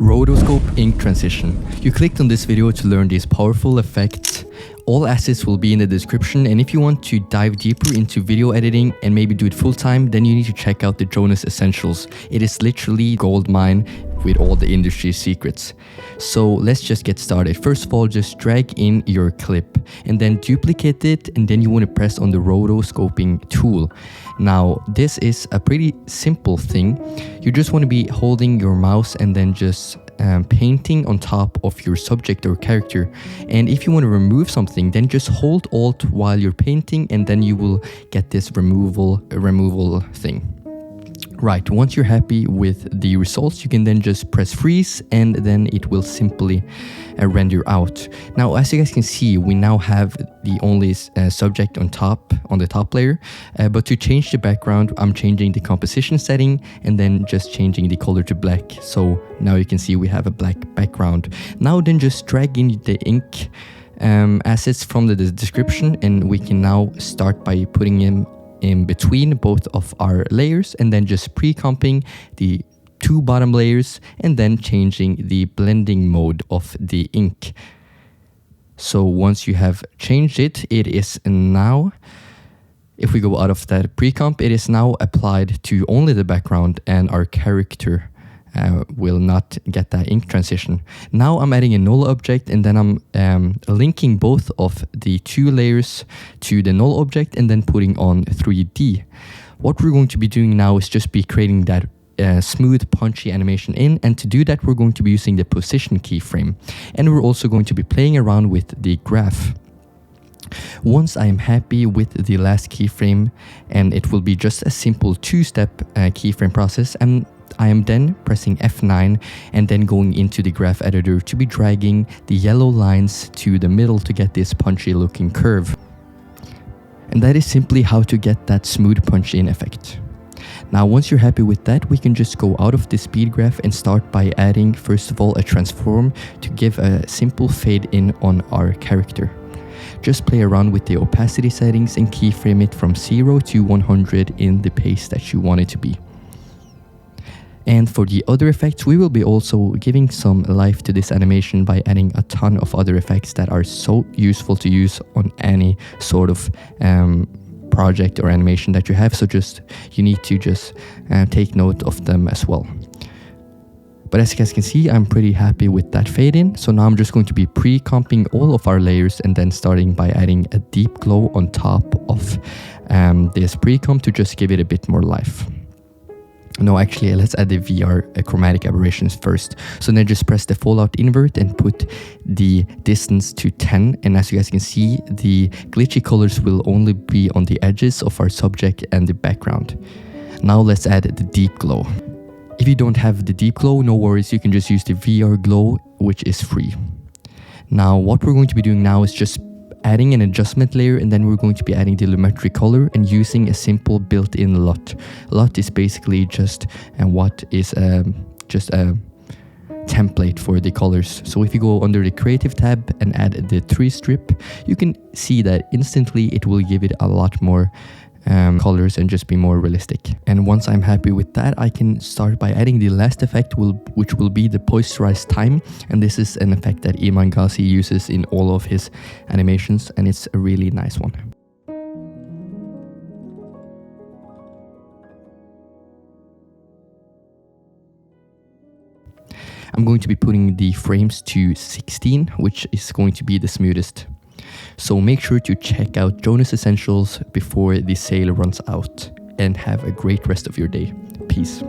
Rotoscope ink transition. You clicked on this video to learn these powerful effects. All assets will be in the description, and if you want to dive deeper into video editing and maybe do it full time, then you need to check out the Jonus Essentials. It is literally gold mine with all the industry secrets. So let's just get started. First of all, just drag in your clip and then duplicate it, and then you want to press on the rotoscoping tool. Now this is a pretty simple thing. You just want to be holding your mouse and then just painting on top of your subject or character. And if you want to remove something, then just hold Alt while you're painting, and then you will get this removal thing. Right, once you're happy with the results, you can then just press freeze, and then it will simply render out. Now, as you guys can see, we now have the only subject on the top layer, but to change the background, I'm changing the composition setting and then just changing the color to black. So now you can see we have a black background. Now then just drag in the ink assets from the description, and we can now start by putting in between both of our layers, and then just pre-comping the two bottom layers and then changing the blending mode of the ink. So once you have changed it, it is now, if we go out of that pre-comp, it is now applied to only the background, and our character will not get that ink transition. Now I'm adding a null object, and then I'm linking both of the two layers to the null object and then putting on 3D. What we're going to be doing now is just be creating that smooth punchy animation in, and to do that we're going to be using the position keyframe, and we're also going to be playing around with the graph. Once I am happy with the last keyframe, and it will be just a simple two-step keyframe process, and I am then pressing F9 and then going into the graph editor to be dragging the yellow lines to the middle to get this punchy looking curve. And that is simply how to get that smooth punch in effect. Now once you're happy with that, we can just go out of the speed graph and start by adding first of all a transform to give a simple fade in on our character. Just play around with the opacity settings and keyframe it from 0 to 100 in the pace that you want it to be. And for the other effects, we will be also giving some life to this animation by adding a ton of other effects that are so useful to use on any sort of project or animation that you have. So you need to just take note of them as well. But as you guys can see, I'm pretty happy with that fade in. So now I'm just going to be pre-comping all of our layers and then starting by adding a deep glow on top of this pre-comp to just give it a bit more life. No, actually, let's add the VR chromatic aberrations first. So then just press the fallout invert and put the distance to 10. And as you guys can see, the glitchy colors will only be on the edges of our subject and the background. Now let's add the deep glow. If you don't have the deep glow, no worries, you can just use the VR glow, which is free. Now what we're going to be doing now is just adding an adjustment layer, and then we're going to be adding the lumetri color and using a simple built-in LUT. LUT is basically just what is just a template for the colors. So if you go under the creative tab and add the tree strip, you can see that instantly it will give it a lot more colors and just be more realistic. And once I'm happy with that, I can start by adding the last effect, which will be the posterized time. And this is an effect that Iman Ghazi uses in all of his animations, and it's a really nice one. I'm going to be putting the frames to 16, which is going to be the smoothest. So make sure to check out Jonus Essentials before the sale runs out, and have a great rest of your day. Peace.